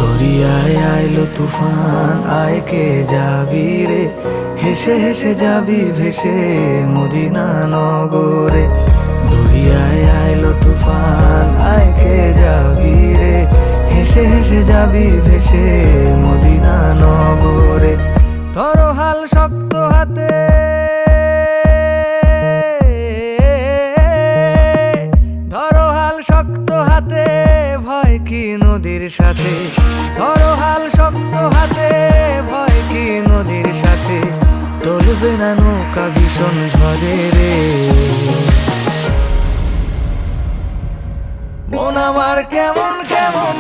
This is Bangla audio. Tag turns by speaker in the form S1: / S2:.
S1: দরিয়ায় আইলো তুফান, আয় কে যাবি রে, হেসে হেসে যাবি ভেসে মদিনা নগরে। দরিয়ায় আইলো তুফান, আয় কে যাবি রে, হেসে হেসে যাবি ভেসে মদিনা নগরে। ধরো হাল শক্ত হাতে, ধরো হাল শক্ত হাতে, ভয় কি নদীর সাথে। ধরো হাল শক্ত হাতে, ভয় কি নদীর সাথে। টলবে না নৌকা ভীষণ ঝড়ে রে। মন আমার কেমন কেমন